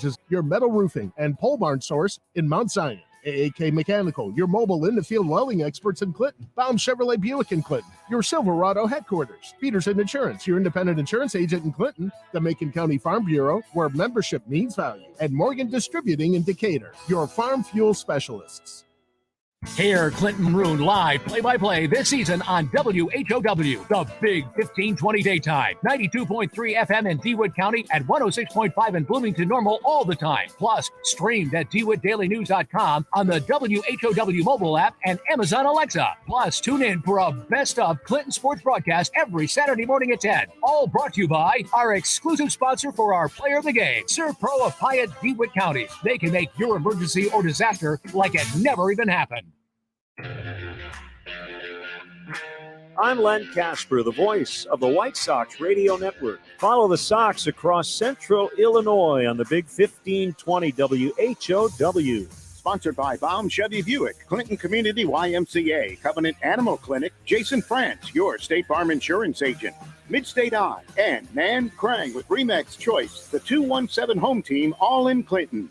Is your metal roofing and pole barn source in Mount Zion. AAK Mechanical, your mobile in-the-field welding experts in Clinton. Baum Chevrolet Buick in Clinton, your Silverado headquarters. Peterson Insurance, your independent insurance agent in Clinton. The Macon County Farm Bureau, where membership means value. And Morgan Distributing in Decatur, your farm fuel specialists. Here, Clinton Maroon live play-by-play this season on WHOW, the Big 1520 daytime. 92.3 FM in DeWitt County and 106.5 in Bloomington Normal all the time. Plus, streamed at DeWittDailyNews.com on the WHOW mobile app and Amazon Alexa. Plus, tune in for a best of Clinton sports broadcast every Saturday morning at 10. All brought to you by our exclusive sponsor for our Player of the Game, Serve Pro of Piatt, DeWitt County. They can make your emergency or disaster like it never even happened. I'm Len Casper, the voice of the White Sox Radio Network. Follow the Sox across central Illinois on the Big 1520 WHOW. Sponsored by Baum Chevy Buick, Clinton Community YMCA, Covenant Animal Clinic, Jason France, your State Farm insurance agent, Midstate Eye, and Nan Krang with Remax Choice, the 217 home team, all in Clinton.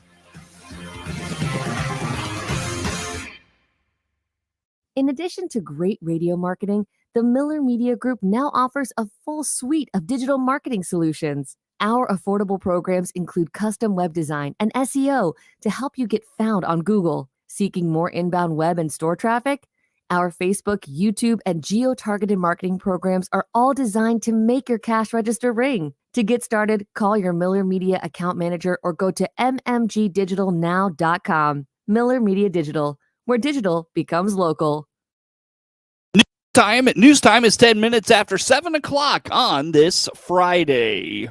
In addition to great radio marketing, the Miller Media Group now offers a full suite of digital marketing solutions. Our affordable programs include custom web design and SEO to help you get found on Google. Seeking more inbound web and store traffic? Our Facebook, YouTube, and geo-targeted marketing programs are all designed to make your cash register ring. To get started, call your Miller Media account manager or go to mmgdigitalnow.com. Miller Media Digital, where digital becomes local. News time is 10 minutes after 7 o'clock on this Friday.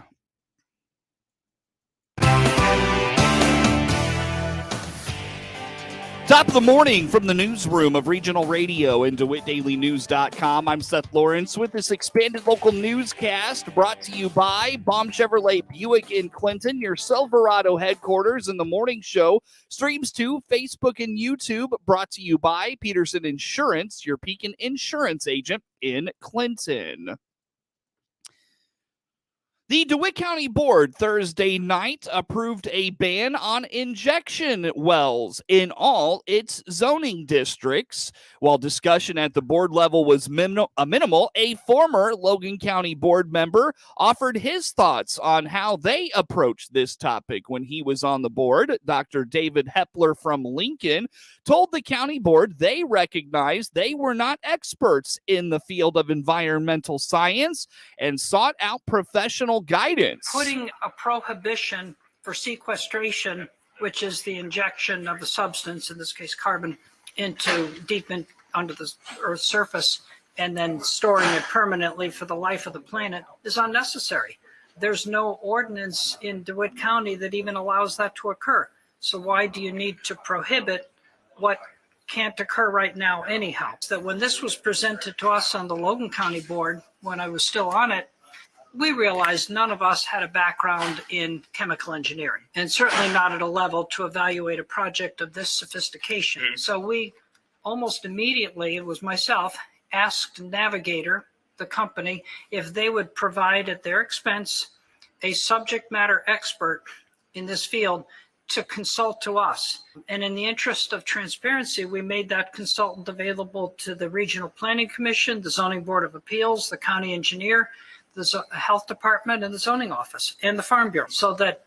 Top of the morning from the newsroom of Regional Radio and DeWittDailyNews.com. I'm Seth Lawrence with this expanded local newscast brought to you by Baum Chevrolet Buick in Clinton, your Silverado headquarters. And the morning show streams to Facebook and YouTube, brought to you by Peterson Insurance, your Pekin insurance agent in Clinton. The DeWitt County Board Thursday night approved a ban on injection wells in all its zoning districts. While discussion at the board level was minimal, a former Logan County board member offered his thoughts on how they approached this topic when he was on the board. Dr. David Hepler from Lincoln told the county board they recognized they were not experts in the field of environmental science and sought out professional guidance. Putting a prohibition for sequestration, which is the injection of the substance, in this case carbon, under the Earth's surface and then storing it permanently for the life of the planet, is unnecessary. There's no ordinance in DeWitt County that even allows that to occur. So why do you need to prohibit what can't occur right now anyhow? So that when this was presented to us on the Logan County board, when I was still on it, we realized none of us had a background in chemical engineering, and certainly not at a level to evaluate a project of this sophistication. So we almost immediately, it was myself, asked Navigator, the company, if they would provide at their expense a subject matter expert in this field to consult to us. And in the interest of transparency, we made that consultant available to the Regional Planning Commission, the Zoning Board of Appeals, the county engineer, the health department, and the zoning office, and the Farm Bureau, so that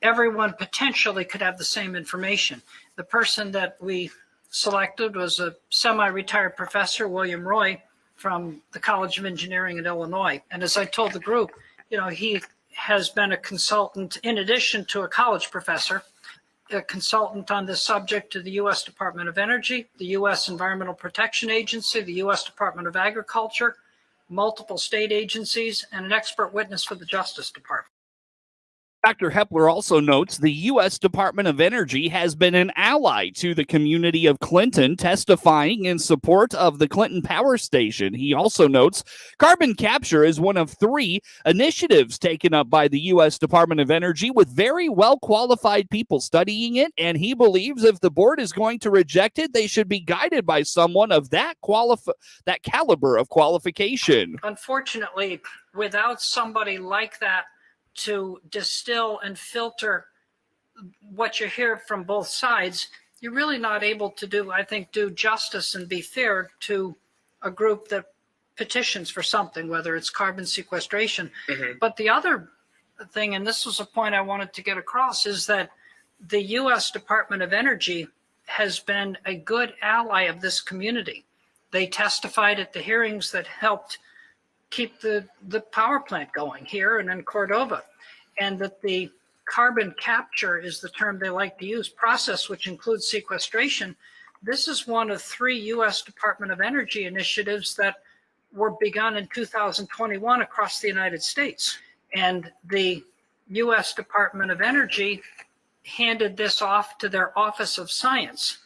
everyone potentially could have the same information. The person that we selected was a semi-retired professor, William Roy, from the College of Engineering in Illinois. And as I told the group, he has been a consultant, in addition to a college professor, a consultant on this subject to the U.S. Department of Energy, the U.S. Environmental Protection Agency, the U.S. Department of Agriculture, multiple state agencies, and an expert witness for the Justice Department. Dr. Hepler also notes the U.S. Department of Energy has been an ally to the community of Clinton, testifying in support of the Clinton Power Station. He also notes carbon capture is one of 3 initiatives taken up by the U.S. Department of Energy with very well-qualified people studying it, and he believes if the board is going to reject it, they should be guided by someone of that caliber of qualification. what you hear from both sides, you're really not able to do justice and be fair to a group that petitions for something, whether it's carbon sequestration. But the other thing, and this was a point I wanted to get across, is that the U.S. Department of Energy has been a good ally of this community. They testified at the hearings that helped keep the power plant going here and in Cordova, and that the carbon capture is the term they like to use, process, which includes sequestration. This is one of 3 U.S. Department of Energy initiatives that were begun in 2021 across the United States. And the U.S. Department of Energy handed this off to their Office of Science.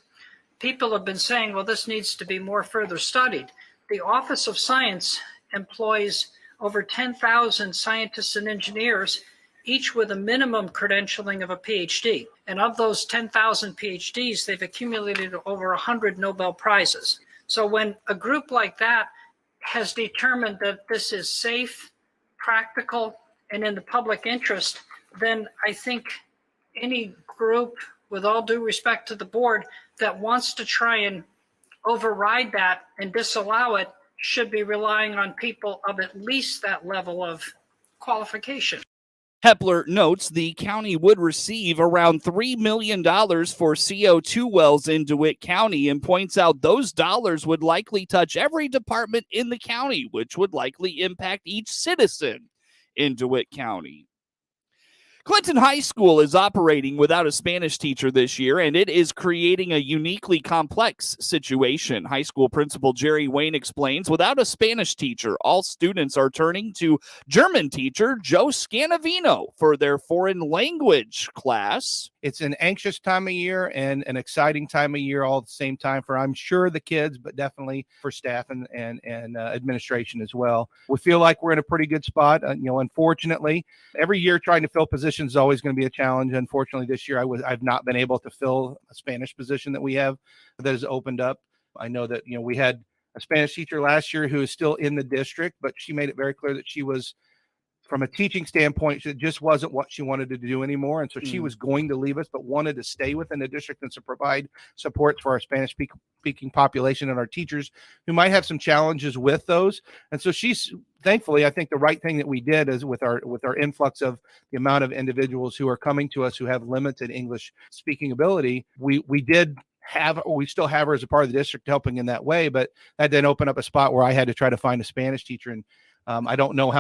People have been saying, well, this needs to be more further studied. The Office of Science employs over 10,000 scientists and engineers, each with a minimum credentialing of a PhD. And of those 10,000 PhDs, they've accumulated over 100 Nobel Prizes. So when a group like that has determined that this is safe, practical, and in the public interest, then I think any group, with all due respect to the board, that wants to try and override that and disallow it should be relying on people of at least that level of qualification. Hepler notes the county would receive around $3 million for CO2 wells in DeWitt County and points out those dollars would likely touch every department in the county, which would likely impact each citizen in DeWitt County. Clinton High School is operating without a Spanish teacher this year, and it is creating a uniquely complex situation. High school principal Jerry Wayne explains, without a Spanish teacher, all students are turning to German teacher Joe Scanavino for their foreign language class. It's an anxious time of year and an exciting time of year all at the same time for, I'm sure, the kids, but definitely for staff and administration as well. We feel like we're in a pretty good spot. Unfortunately, every year trying to fill positions is always going to be a challenge. Unfortunately, this year I've not been able to fill a Spanish position that we have that has opened up. I know that we had a Spanish teacher last year who is still in the district, but she made it very clear that she was, from a teaching standpoint, it just wasn't what she wanted to do anymore. And so she was going to leave us, but wanted to stay within the district and to provide support for our Spanish speaking population and our teachers who might have some challenges with those. And so she's, thankfully, I think the right thing that we did is with our influx of the amount of individuals who are coming to us who have limited English speaking ability, we still have her as a part of the district helping in that way, but that didn't open up a spot where I had to try to find a Spanish teacher. And I don't know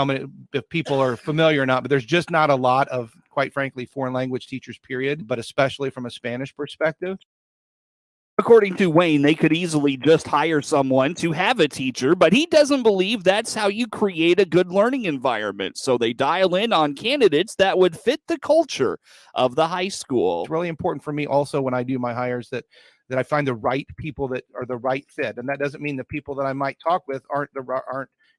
if people are familiar or not, but there's just not a lot of, quite frankly, foreign language teachers, period, but especially from a Spanish perspective. According to Wayne, they could easily just hire someone to have a teacher, but he doesn't believe that's how you create a good learning environment. So they dial in on candidates that would fit the culture of the high school. It's really important for me also when I do my hires that I find the right people that are the right fit. And that doesn't mean the people that I might talk with aren't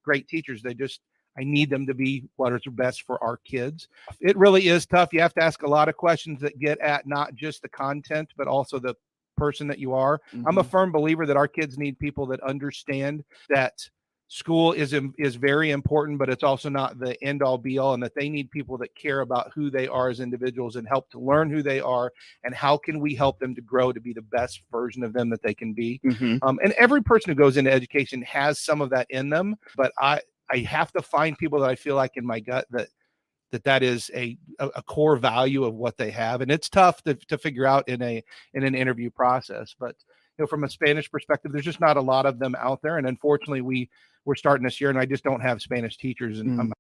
great teachers. I need them to be what is best for our kids. It really is tough. You have to ask a lot of questions that get at not just the content, but also the person that you are. I'm a firm believer that our kids need people that understand that school is very important, but it's also not the end all be all, and that they need people that care about who they are as individuals and help to learn who they are and how can we help them to grow to be the best version of them that they can be. And every person who goes into education has some of that in them, but I have to find people that I feel like in my gut that is a core value of what they have. And it's tough to figure out in an interview process, but from a Spanish perspective, there's just not a lot of them out there. And unfortunately, we're starting this year and I just don't have Spanish teachers. And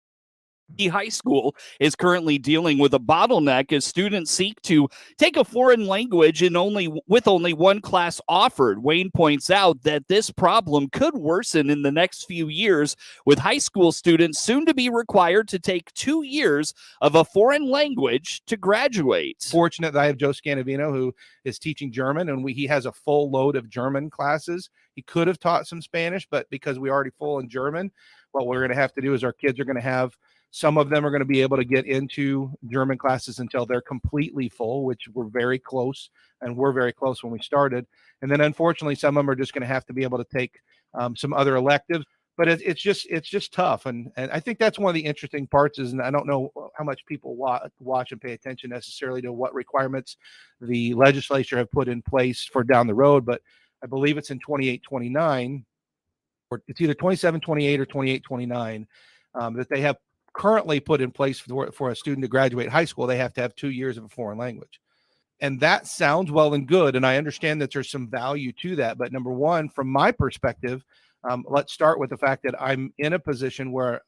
The high school is currently dealing with a bottleneck as students seek to take a foreign language with only one class offered. Wayne points out that this problem could worsen in the next few years, with high school students soon to be required to take 2 years of a foreign language to graduate. Fortunate that I have Joe Scanavino, who is teaching German, and he has a full load of German classes. He could have taught some Spanish, but because we're already full in German, what we're going to have to do is our kids are going to have, some of them are going to be able to get into German classes until they're completely full, which we're very close, and we're very close when we started. And then unfortunately, some of them are just going to have to be able to take some other electives. but it's just tough. And I think that's one of the interesting parts is, and I don't know how much people watch and pay attention necessarily to what requirements the legislature have put in place for down the road, but I believe it's in 28-29, or it's either 27-28 or 28-29, that they have currently put in place for a student to graduate high school. They have to have 2 years of a foreign language. And that sounds well and good. And I understand that there's some value to that. But number one, from my perspective, let's start with the fact that I'm in a position where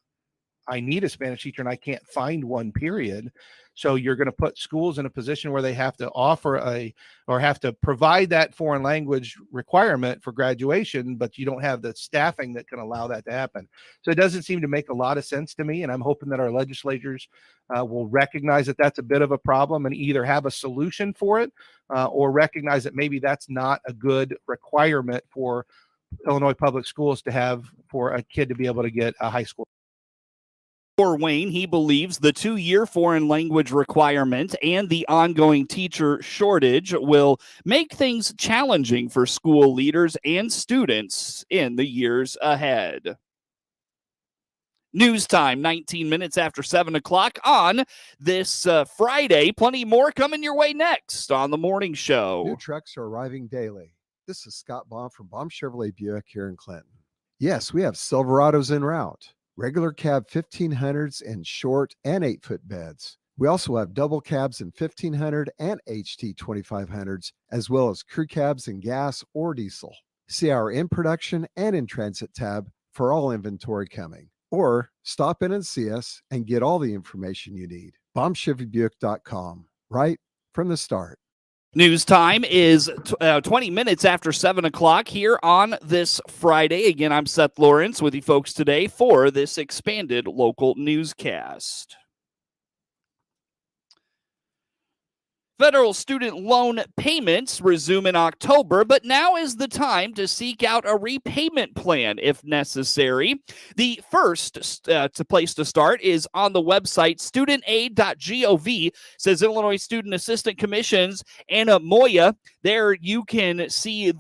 I need a Spanish teacher and I can't find one, period. So you're going to put schools in a position where they have to offer or have to provide that foreign language requirement for graduation, but you don't have the staffing that can allow that to happen. So it doesn't seem to make a lot of sense to me. And I'm hoping that our legislators will recognize that that's a bit of a problem and either have a solution for it or recognize that maybe that's not a good requirement for Illinois public schools to have for a kid to be able to get a high school. For Wayne, he believes the 2-year foreign language requirement and the ongoing teacher shortage will make things challenging for school leaders and students in the years ahead. News time, 19 minutes after 7 o'clock on this Friday. Plenty more coming your way next on the morning show. New trucks are arriving daily. This is Scott Baum from Baum Chevrolet Buick here in Clinton. Yes, we have Silverados en route. Regular cab 1500s in short and 8-foot beds. We also have double cabs in 1500 and HT 2500s, as well as crew cabs in gas or diesel. See our in production and in transit tab for all inventory coming. Or stop in and see us and get all the information you need. BaumChevyBuick.com, right from the start. News time is 20 minutes after 7 o'clock here on this Friday. Again, I'm Seth Lawrence with you folks today for this expanded local newscast. Federal student loan payments resume in October, but now is the time to seek out a repayment plan if necessary. The first place to start is on the website studentaid.gov, says Illinois Student Assistant Commission's Anna Moya. There you can see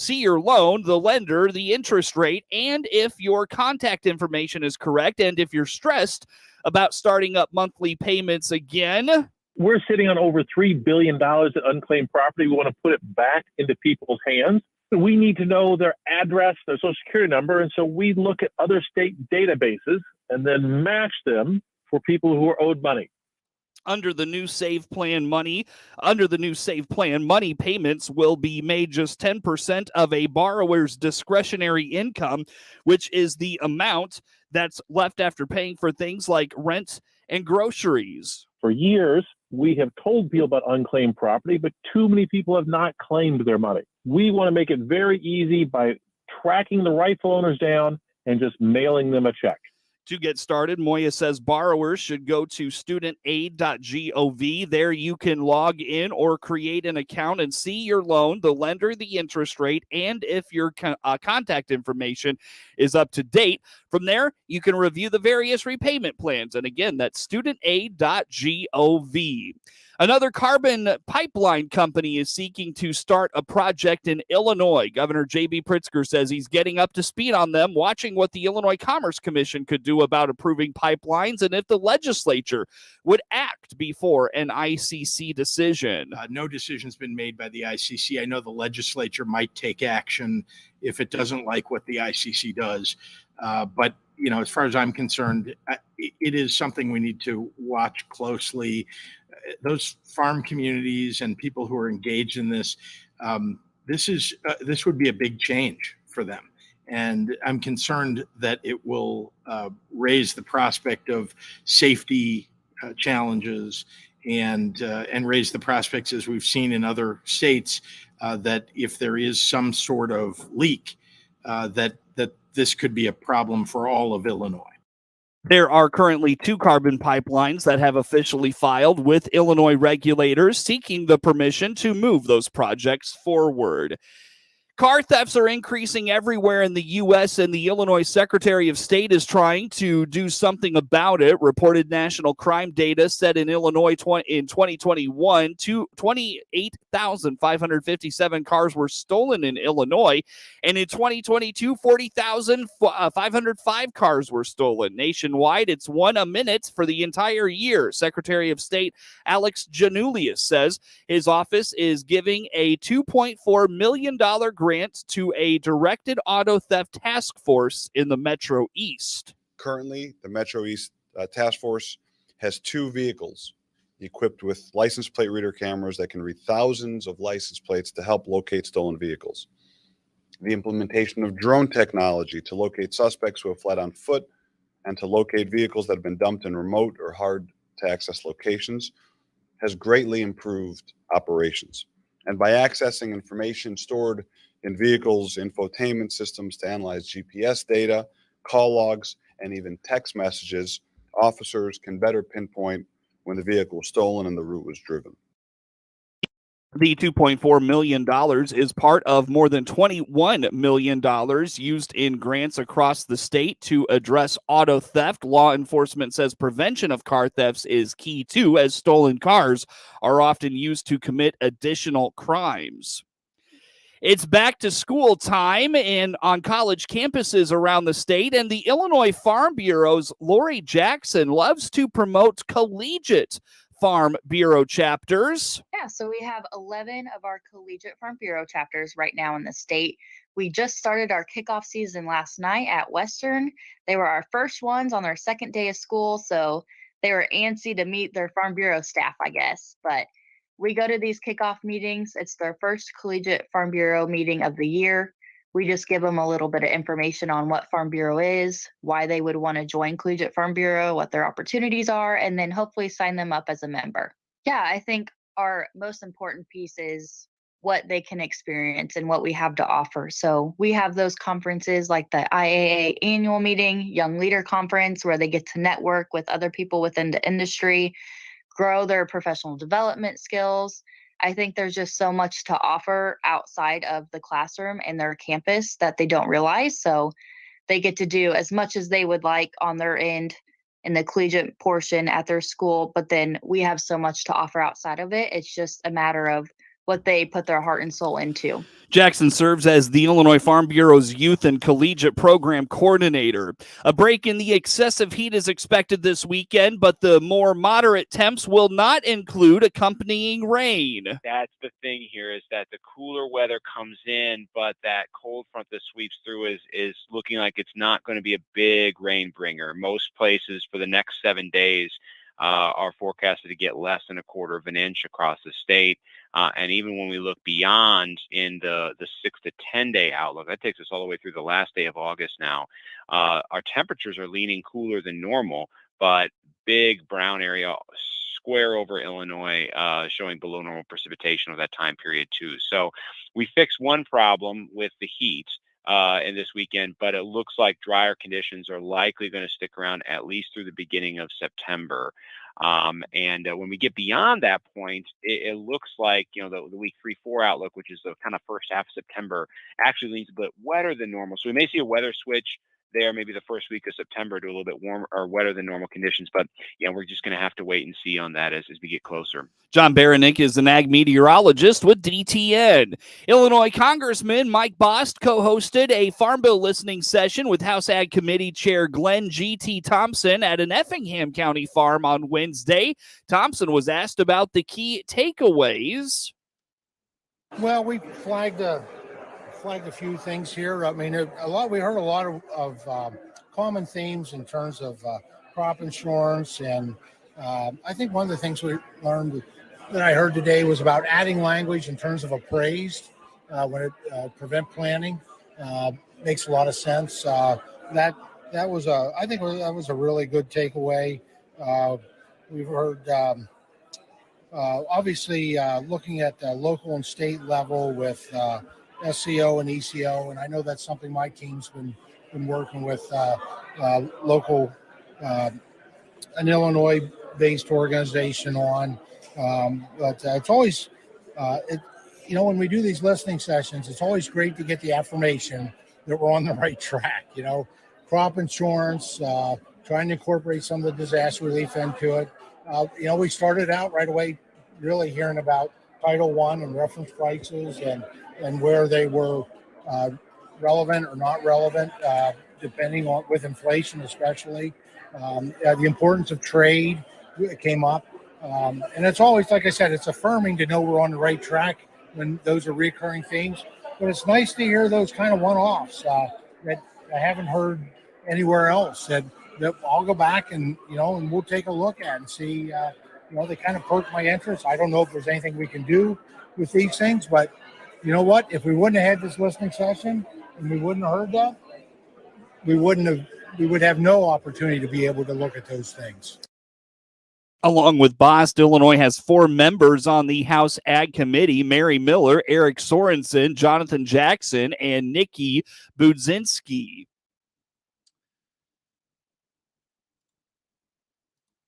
your loan, the lender, the interest rate, and if your contact information is correct, and if you're stressed about starting up monthly payments again. We're sitting on over $3 billion in unclaimed property. We want to put it back into people's hands. We need to know their address, their social security number. And so we look at other state databases and then match them for people who are owed money. Under the new Save Plan money payments will be made just 10% of a borrower's discretionary income, which is the amount that's left after paying for things like rent and groceries. For years, we have told people about unclaimed property, but too many people have not claimed their money. We want to make it very easy by tracking the rightful owners down and just mailing them a check. To get started, Moya says borrowers should go to studentaid.gov. There you can log in or create an account and see your loan, the lender, the interest rate, and if your contact information is up to date. From there, you can review the various repayment plans. And again, that's studentaid.gov. Another carbon pipeline company is seeking to start a project in Illinois. Governor J.B. Pritzker says he's getting up to speed on them, watching what the Illinois Commerce Commission could do about approving pipelines and if the legislature would act before an ICC decision. No decision's been made by the ICC. I know the legislature might take action if it doesn't like what the ICC does. But, you know, as far as I'm concerned, it is something we need to watch closely. Those farm communities and people who are engaged in this, this would be a big change for them. And I'm concerned that it will raise the prospect of safety challenges and raise the prospects, as we've seen in other states, that if there is some sort of leak, that this could be a problem for all of Illinois. There are currently 2 carbon pipelines that have officially filed with Illinois regulators seeking the permission to move those projects forward. Car thefts are increasing everywhere in the U.S., and the Illinois Secretary of State is trying to do something about it. Reported national crime data said in Illinois in 2021, 28,557 cars were stolen in Illinois, and in 2022, 40,505 cars were stolen. Nationwide, it's one a minute for the entire year. Secretary of State Alex Janulius says his office is giving a $2.4 million grant to a directed auto theft task force in the Metro East. Currently, the Metro East task force has 2 vehicles equipped with license plate reader cameras that can read thousands of license plates to help locate stolen vehicles. The implementation of drone technology to locate suspects who have fled on foot and to locate vehicles that have been dumped in remote or hard to access locations has greatly improved operations. And by accessing information stored in vehicles' infotainment systems to analyze GPS data, call logs, and even text messages, officers can better pinpoint when the vehicle was stolen and the route was driven. The $2.4 million is part of more than $21 million used in grants across the state to address auto theft. Law enforcement says prevention of car thefts is key too, as stolen cars are often used to commit additional crimes. It's back to school time and on college campuses around the state, and the Illinois Farm Bureau's Lori Jackson loves to promote collegiate Farm Bureau chapters. Yeah, so we have 11 of our collegiate Farm Bureau chapters right now in the state. We just started our kickoff season last night at Western. They were our first ones on their second day of school, so they were antsy to meet their Farm Bureau staff, I guess. But we go to these kickoff meetings. It's their first collegiate Farm Bureau meeting of the year. We just give them a little bit of information on what Farm Bureau is, why they would want to join Collegiate Farm Bureau, what their opportunities are, and then hopefully sign them up as a member. Yeah, I think our most important piece is what they can experience and what we have to offer. So we have those conferences like the IAA annual meeting, Young Leader Conference, where they get to network with other people within the industry, grow their professional development skills. I think there's just so much to offer outside of the classroom and their campus that they don't realize. So they get to do as much as they would like on their end in the collegiate portion at their school, but then we have so much to offer outside of it. It's just a matter of what they put their heart and soul into. Jackson serves as the Illinois Farm Bureau's Youth and Collegiate Program Coordinator. A break in the excessive heat is expected this weekend, but the more moderate temps will not include accompanying rain. That's the thing here, is that the cooler weather comes in, but that cold front that sweeps through is looking like it's not going to be a big rain bringer. Most places for the next 7 days are forecasted to get less than 1/4 of an inch across the state. And even when we look beyond in the 6 to 10 day outlook, that takes us all the way through the last day of August now. Our temperatures are leaning cooler than normal, but big brown area square over Illinois showing below normal precipitation of that time period too. So we fixed one problem with the heat in this weekend, but it looks like drier conditions are likely going to stick around at least through the beginning of September. And when we get beyond that point, it looks like, the week 3-4 outlook, which is the kind of first half of September, actually leans a bit wetter than normal. So we may see a weather switch there, maybe the first week of September, to a little bit warmer or wetter than normal conditions. But we're just going to have to wait and see on that as we get closer. John Baranick is an ag meteorologist with DTN. Illinois Congressman Mike Bost co-hosted a Farm Bill listening session with House Ag Committee Chair Glenn G.T. Thompson at an Effingham County farm on Wednesday. Thompson was asked about the key takeaways. Well, we flagged a few things here. I mean, we heard a lot of common themes in terms of crop insurance, and I think one of the things we learned that I heard today was about adding language in terms of appraised when it prevent planting. Makes a lot of sense. I think that was a really good takeaway. We've heard obviously looking at the local and state level with SCO and ECO, and I know that's something my team's been working with local, an Illinois-based organization on. But it's always when we do these listening sessions, it's always great to get the affirmation that we're on the right track. Crop insurance, trying to incorporate some of the disaster relief into it. We started out right away really hearing about Title I and reference prices and where they were relevant or not relevant, depending on with inflation especially. The importance of trade came up. And it's always, like I said, it's affirming to know we're on the right track when those are recurring themes. But it's nice to hear those kind of one-offs that I haven't heard anywhere else that I'll go back and we'll take a look at and see, they kind of perk my interest. I don't know if there's anything we can do with these things, but you know what? If we wouldn't have had this listening session and we wouldn't have heard that, we would have no opportunity to be able to look at those things. Along with Bost, Illinois has 4 members on the House Ag Committee: Mary Miller, Eric Sorensen, Jonathan Jackson, and Nikki Budzinski.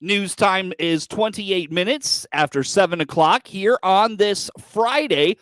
News time is 28 minutes after 7 o'clock here on this Friday.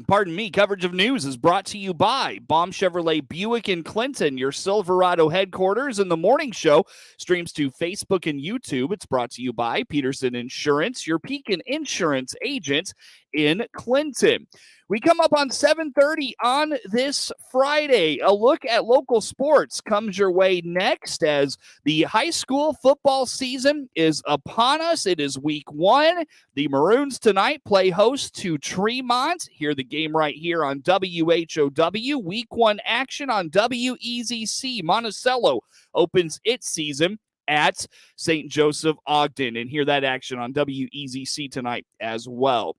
Pardon me. Coverage of news is brought to you by Baum Chevrolet Buick in Clinton, your Silverado headquarters. And the morning show streams to Facebook and YouTube. It's brought to you by Peterson Insurance, your Pekin Insurance agent in Clinton. We come up on 7:30 on this Friday. A look at local sports comes your way next as the high school football season is upon us. It is week 1. The Maroons tonight play host to Tremont. Hear the game right here on WHOW. Week 1 action on WEZC. Monticello opens its season at St. Joseph Ogden. And hear that action on WEZC tonight as well.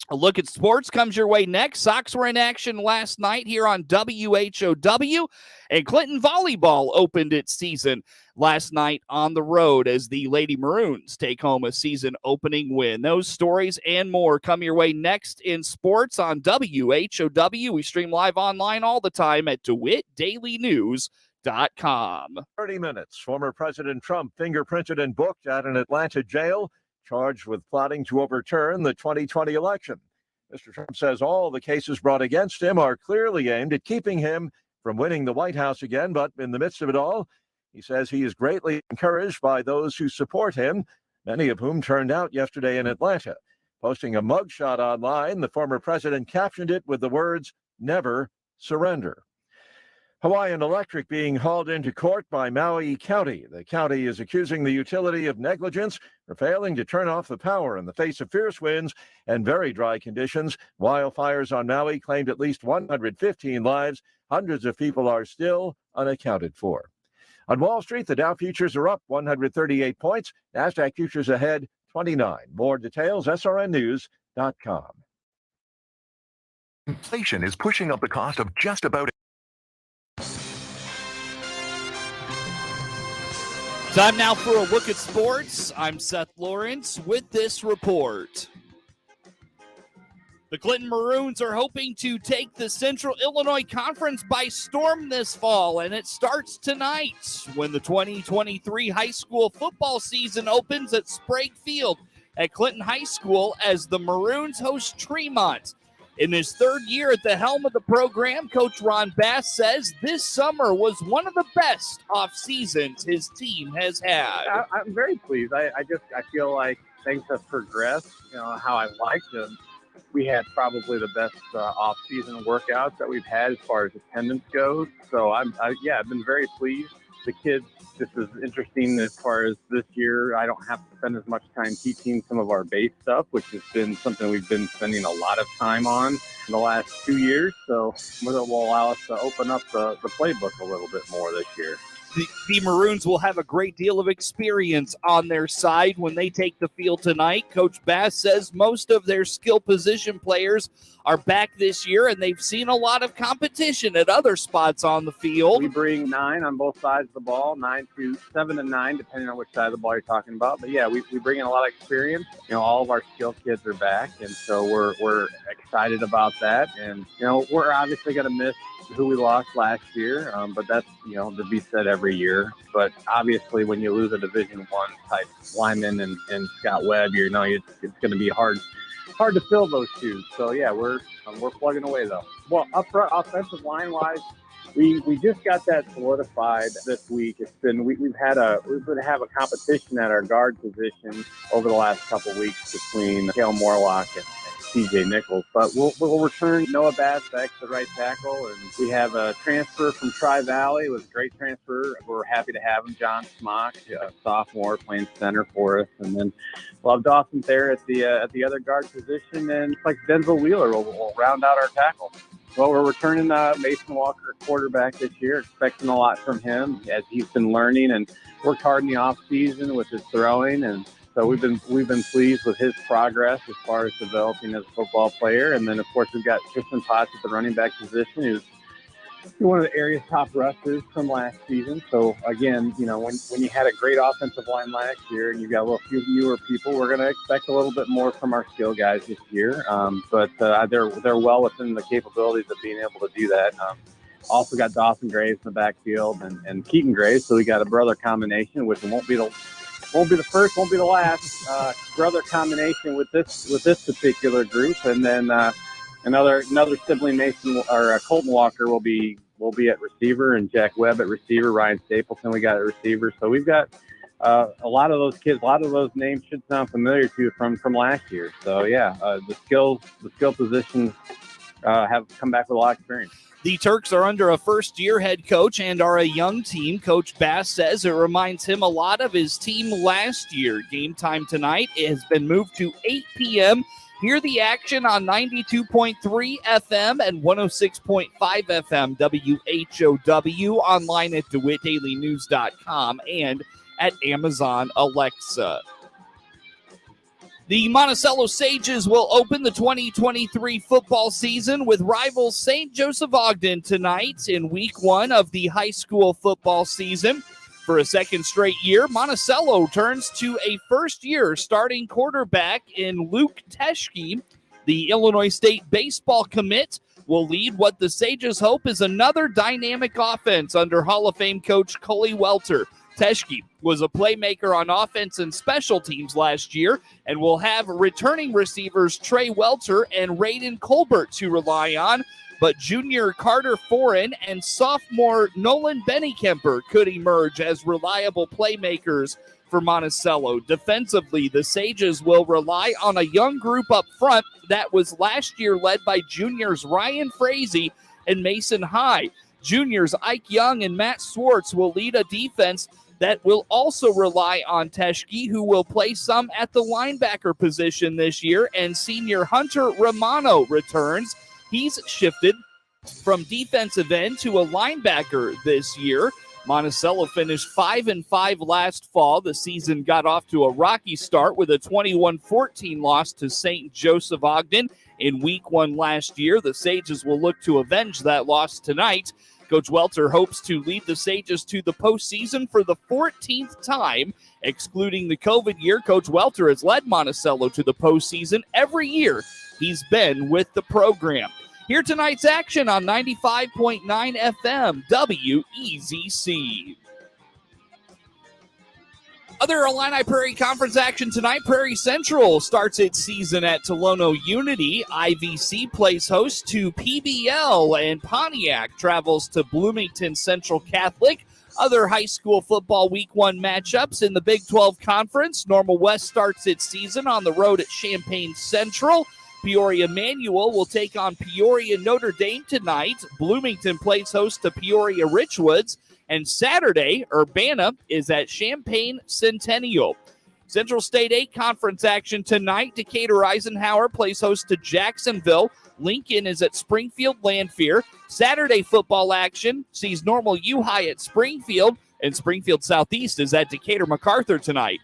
A look at sports comes your way next. Sox were in action last night here on WHOW, and Clinton Volleyball opened its season last night on the road as the Lady Maroons take home a season-opening win. Those stories and more come your way next in sports on WHOW. We stream live online all the time at DeWittDailyNews.com. 30 minutes. Former President Trump fingerprinted and booked at an Atlanta jail, charged with plotting to overturn the 2020 election. Mr. Trump says all the cases brought against him are clearly aimed at keeping him from winning the White House again. But in the midst of it all, he says he is greatly encouraged by those who support him, many of whom turned out yesterday in Atlanta. Posting a mugshot online, the former president captioned it with the words, "Never surrender." Hawaiian Electric being hauled into court by Maui County. The county is accusing the utility of negligence for failing to turn off the power in the face of fierce winds and very dry conditions. Wildfires on Maui claimed at least 115 lives. Hundreds of people are still unaccounted for. On Wall Street, the Dow futures are up 138 points. NASDAQ futures ahead 29. More details, srnnews.com. Inflation is pushing up the cost of just about. Time now for a look at sports. I'm Seth Lawrence with this report. The Clinton Maroons are hoping to take the Central Illinois Conference by storm this fall, and it starts tonight when the 2023 high school football season opens at Sprague Field at Clinton High School as the Maroons host Tremont. In his 3rd year at the helm of the program, Coach Ron Bass says this summer was one of the best off seasons his team has had. I'm very pleased. I feel like things have progressed, how I liked them. We had probably the best off-season workouts that we've had as far as attendance goes. So I've been very pleased. The kids, this is interesting as far as this year. I don't have to spend as much time teaching some of our base stuff, which has been something we've been spending a lot of time on in the last 2 years. So that will allow us to open up the playbook a little bit more this year. The Maroons will have a great deal of experience on their side when they take the field tonight. Coach Bass says most of their skill position players are back this year, and they've seen a lot of competition at other spots on the field. We bring 9 on both sides of the ball, 7 and 9, depending on which side of the ball you're talking about. But yeah, we bring in a lot of experience. All of our skill kids are back, and so we're excited about that. And we're obviously going to miss who we lost last year, but that's to be said every year. But obviously, when you lose a Division I type lineman and Scott Webb, it's going to be hard hard to fill those shoes. So yeah, we're plugging away though. Well, up front, offensive line wise, we just got that solidified this week. It's been we've been have a competition at our guard position over the last couple of weeks between Cale Morlock and CJ Nichols, but we'll return Noah Bass back to right tackle, and we have a transfer from Tri-Valley. It was a great transfer. We're happy to have him, John Smock, a sophomore, playing center for us, and then we'll have Dawson there at the other guard position, and it's like Denzel Wheeler will round out our tackle. Well, we're returning Mason Walker, quarterback this year, expecting a lot from him as he's been learning and worked hard in the off season with his throwing, and so we've been pleased with his progress as far as developing as a football player. And then, of course, we've got Tristan Potts at the running back position, who's one of the area's top rushers from last season. So, again, when you had a great offensive line last year and you've got a little few newer people, we're going to expect a little bit more from our skill guys this year. But they're well within the capabilities of being able to do that. Also got Dawson Graves in the backfield and Keaton Graves. So we got a brother combination, which won't be the first, won't be the last brother combination with this particular group. And then another sibling, Mason or Colton Walker will be at receiver, and Jack Webb at receiver. Ryan Stapleton we got at receiver. So we've got a lot of those kids. A lot of those names should sound familiar to you from last year. So yeah, the skill positions have come back with a lot of experience. The Turks are under a first-year head coach and are a young team. Coach Bass says it reminds him a lot of his team last year. Game time tonight has been moved to 8 p.m. Hear the action on 92.3 FM and 106.5 FM WHOW, online at DeWittDailyNews.com and at Amazon Alexa. The Monticello Sages will open the 2023 football season with rivals St. Joseph Ogden tonight in week 1 of the high school football season. For a second straight year, Monticello turns to a first-year starting quarterback in Luke Teschke. The Illinois State baseball commit will lead what the Sages hope is another dynamic offense under Hall of Fame coach Coley Welter. Teschke was a playmaker on offense and special teams last year and will have returning receivers Trey Welter and Raiden Colbert to rely on, but junior Carter Foran and sophomore Nolan Bennykemper could emerge as reliable playmakers for Monticello. Defensively, the Sages will rely on a young group up front that was last year led by juniors Ryan Frazee and Mason High. Juniors Ike Young and Matt Swartz will lead a defense that will also rely on Teschke, who will play some at the linebacker position this year, and senior Hunter Romano returns. He's shifted from defensive end to a linebacker this year. Monticello finished 5-5 last fall. The season got off to a rocky start with a 21-14 loss to St. Joseph Ogden in week 1 last year. The Sages will look to avenge that loss tonight. Coach Welter hopes to lead the Sages to the postseason for the 14th time. Excluding the COVID year, Coach Welter has led Monticello to the postseason every year he's been with the program. Here tonight's action on 95.9 FM WEZC. Other Illini Prairie Conference action tonight. Prairie Central starts its season at Tolono Unity. IVC plays host to PBL, and Pontiac travels to Bloomington Central Catholic. Other high school football week 1 matchups in the Big 12 Conference. Normal West starts its season on the road at Champaign Central. Peoria Manual will take on Peoria Notre Dame tonight. Bloomington plays host to Peoria Richwoods. And Saturday, Urbana is at Champaign Centennial. Central State 8 conference action tonight. Decatur Eisenhower plays host to Jacksonville. Lincoln is at Springfield Lanphier. Saturday football action sees Normal U High at Springfield, and Springfield Southeast is at Decatur MacArthur tonight.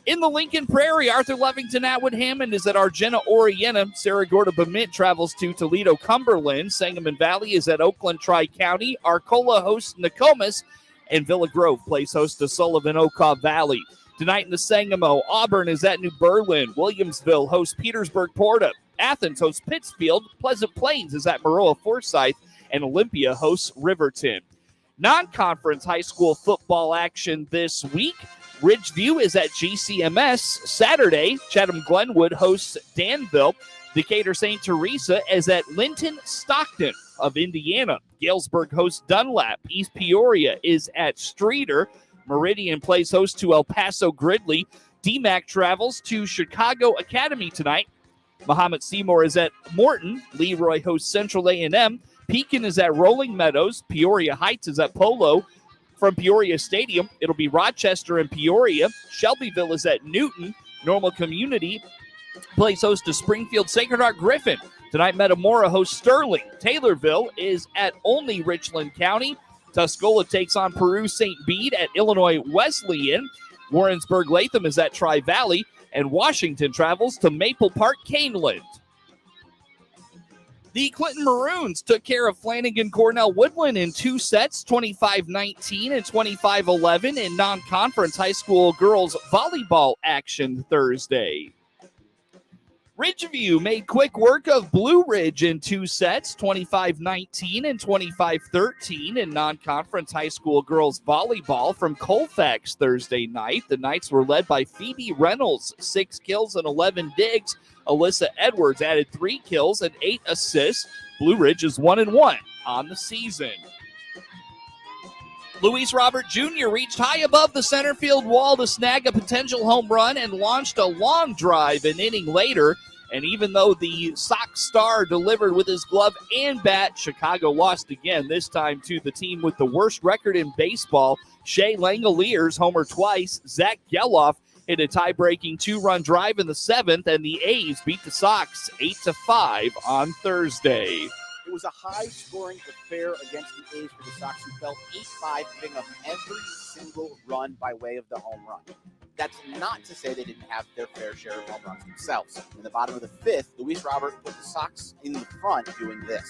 In the Lincoln Prairie, Arthur Levington Atwood Hammond is at Argenta Oriena. Sarah Gorda Bemint travels to Toledo Cumberland. Sangamon Valley is at Oakland Tri-County. Arcola hosts Nokomis, and Villa Grove plays host to Sullivan Okaw Valley. Tonight in the Sangamo, Auburn is at New Berlin. Williamsville hosts Petersburg Porta. Athens hosts Pittsfield. Pleasant Plains is at Maroa Forsyth, and Olympia hosts Riverton. Non-conference high school football action this week. Ridgeview is at GCMS. Saturday, Chatham Glenwood hosts Danville. Decatur St. Teresa is at Linton Stockton of Indiana. Galesburg hosts Dunlap. East Peoria is at Streeter. Meridian plays host to El Paso Gridley. DMAC travels to Chicago Academy tonight. Mahomet Seymour is at Morton. Leroy hosts Central A&M. Pekin is at Rolling Meadows. Peoria Heights is at Polo. From Peoria Stadium, it'll be Rochester and Peoria. Shelbyville is at Newton. Normal Community plays host to Springfield Sacred Heart Griffin. Tonight, Metamora hosts Sterling. Taylorville is at Olney Richland County. Tuscola takes on Peru St. Bede at Illinois Wesleyan. Warrensburg Latham is at Tri-Valley. And Washington travels to Maple Park Caneland. The Clinton Maroons took care of Flanagan Cornell Woodland in 2 sets, 25-19 and 25-11 in non-conference high school girls volleyball action Thursday. Ridgeview made quick work of Blue Ridge in 2 sets, 25-19 and 25-13 in non-conference high school girls volleyball from Colfax Thursday night. The Knights were led by Phoebe Reynolds, 6 kills and 11 digs. Alyssa Edwards added 3 kills and 8 assists. Blue Ridge is 1-1 on the season. Luis Robert Jr. reached high above the center field wall to snag a potential home run and launched a long drive an inning later. And even though the Sox star delivered with his glove and bat, Chicago lost again, this time to the team with the worst record in baseball. Shea Langoliers homer twice. Zach Geloff hit a tie-breaking 2-run drive in the 7th, and the A's beat the Sox 8-5 on Thursday. It was a high-scoring affair against the A's for the Sox, who fell 8-5, giving up every single run by way of the home run. That's not to say they didn't have their fair share of home runs themselves. In the bottom of the 5th, Luis Robert put the Sox in the front doing this.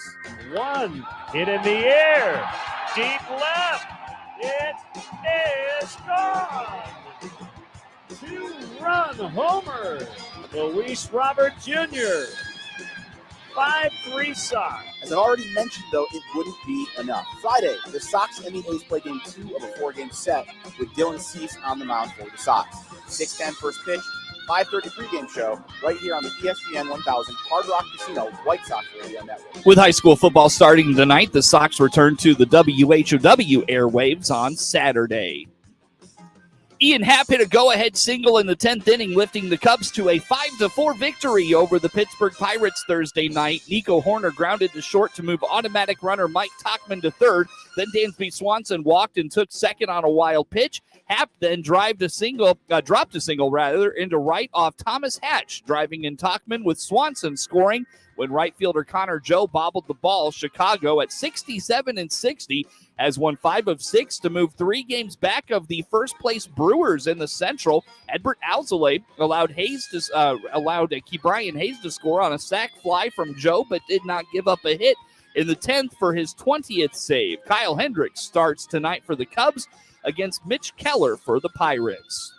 One hit in the air, deep left. It is gone. 2-run homer, Luis Robert Jr. 5-3 Sox. As I've already mentioned, though, it wouldn't be enough. Friday, the Sox and the A's play game 2 of a 4-game set with Dylan Cease on the mound for the Sox. 6:10 first pitch, 5:30 pregame show, right here on the ESPN 1000 Hard Rock Casino White Sox Radio Network. With high school football starting tonight, the Sox return to the WHOW airwaves on Saturday. Ian Happ hit a go-ahead single in the 10th inning, lifting the Cubs to a 5-4 victory over the Pittsburgh Pirates Thursday night. Nico Horner grounded to short to move automatic runner Mike Tachman to third. Then Dansby Swanson walked and took second on a wild pitch. Happ then dropped a single into right off Thomas Hatch, driving in Tachman with Swanson scoring. When right fielder Connor Joe bobbled the ball, Chicago at 67-60 has won 5 of 6 to move 3 games back of the first-place Brewers in the Central. Edbert Alzolay allowed Ke'Bryan Hayes to score on a sac fly from Joe, but did not give up a hit in the 10th for his 20th save. Kyle Hendricks starts tonight for the Cubs against Mitch Keller for the Pirates.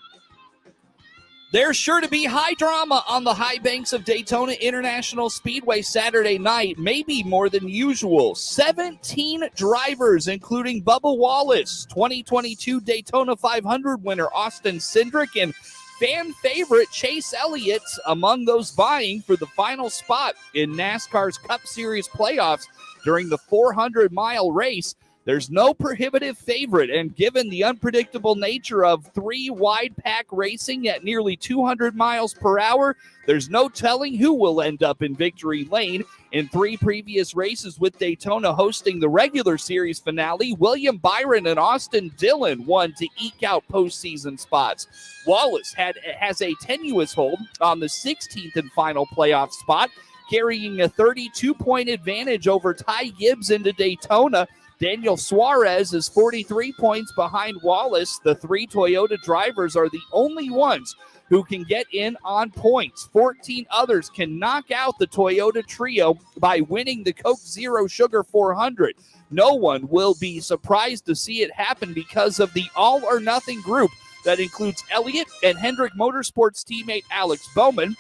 There's sure to be high drama on the high banks of Daytona International Speedway Saturday night, maybe more than usual. 17 drivers, including Bubba Wallace, 2022 Daytona 500 winner Austin Cindric, and fan favorite Chase Elliott among those vying for the final spot in NASCAR's Cup Series playoffs during the 400-mile race. There's no prohibitive favorite, and given the unpredictable nature of 3 wide pack racing at nearly 200 miles per hour, there's no telling who will end up in victory lane. In 3 previous races with Daytona hosting the regular series finale, William Byron and Austin Dillon won to eke out postseason spots. Wallace has a tenuous hold on the 16th and final playoff spot, carrying a 32-point advantage over Ty Gibbs into Daytona. Daniel Suarez is 43 points behind Wallace. The 3 Toyota drivers are the only ones who can get in on points. 14 others can knock out the Toyota trio by winning the Coke Zero Sugar 400. No one will be surprised to see it happen because of the all-or-nothing group that includes Elliott and Hendrick Motorsports teammate Alex Bowman,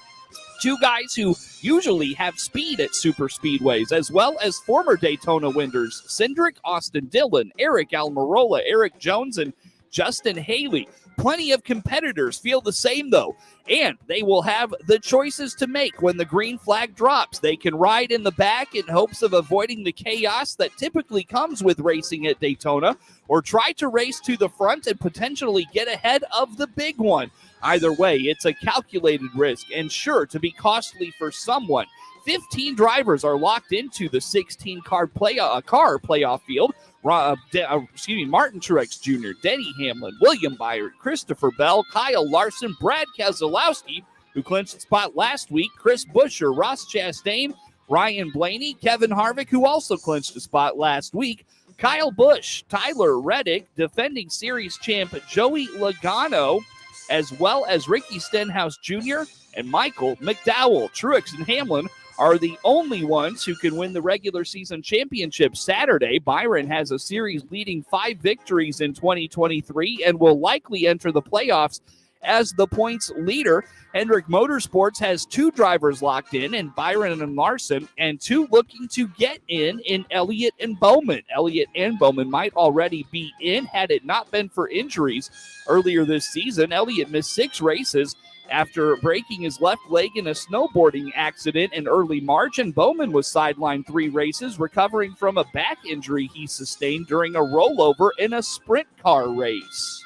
2 guys who usually have speed at super speedways, as well as former Daytona winners Cindric, Austin Dillon, Eric Almirola, Eric Jones, and Justin Haley. plenty of competitors feel the same, though, and they will have the choices to make when the green flag drops. They can ride in the back in hopes of avoiding the chaos that typically comes with racing at Daytona, or try to race to the front and potentially get ahead of the big one. Either way, it's a calculated risk and sure to be costly for someone. 15 drivers are locked into the 16-car playoff field. Martin Truex Jr., Denny Hamlin, William Byron, Christopher Bell, Kyle Larson, Brad Keselowski, who clinched the spot last week, Chris Buescher, Ross Chastain, Ryan Blaney, Kevin Harvick, who also clinched the spot last week, Kyle Busch, Tyler Reddick, defending series champ Joey Logano, as well as Ricky Stenhouse Jr. and Michael McDowell. Truex and Hamlin are the only ones who can win the regular season championship Saturday. Byron has a series-leading 5 victories in 2023 and will likely enter the playoffs as the points leader. Hendrick Motorsports has 2 drivers locked in Byron and Larson, and 2 looking to get in Elliott and Bowman. Elliott and Bowman might already be in had it not been for injuries earlier this season. Elliott missed 6 races after breaking his left leg in a snowboarding accident in early March, and Bowman was sidelined 3 races, recovering from a back injury he sustained during a rollover in a sprint car race.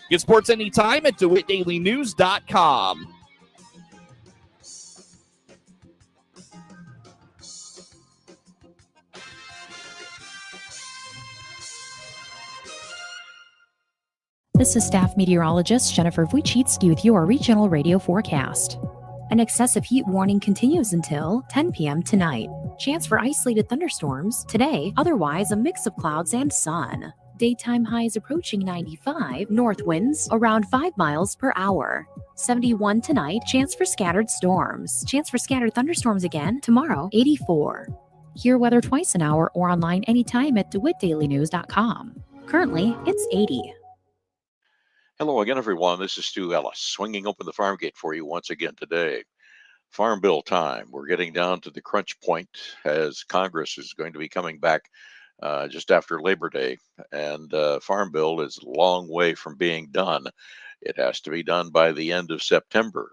Get sports anytime at DeWittDailyNews.com. This is staff meteorologist Jennifer Wojcicki with your regional radio forecast. An excessive heat warning continues until 10 p.m. tonight. Chance for isolated thunderstorms today, otherwise a mix of clouds and sun. Daytime highs approaching 95, north winds around 5 miles per hour. 71 tonight, chance for scattered storms. Chance for scattered thunderstorms again tomorrow, 84. Hear weather twice an hour or online anytime at DeWittDailyNews.com. Currently, it's 80. Hello again, everyone. This is Stu Ellis, swinging open the farm gate for you once again today. Farm bill time. We're getting down to the crunch point as Congress is going to be coming back just after Labor Day, and farm bill is a long way from being done. It has to be done by the end of September.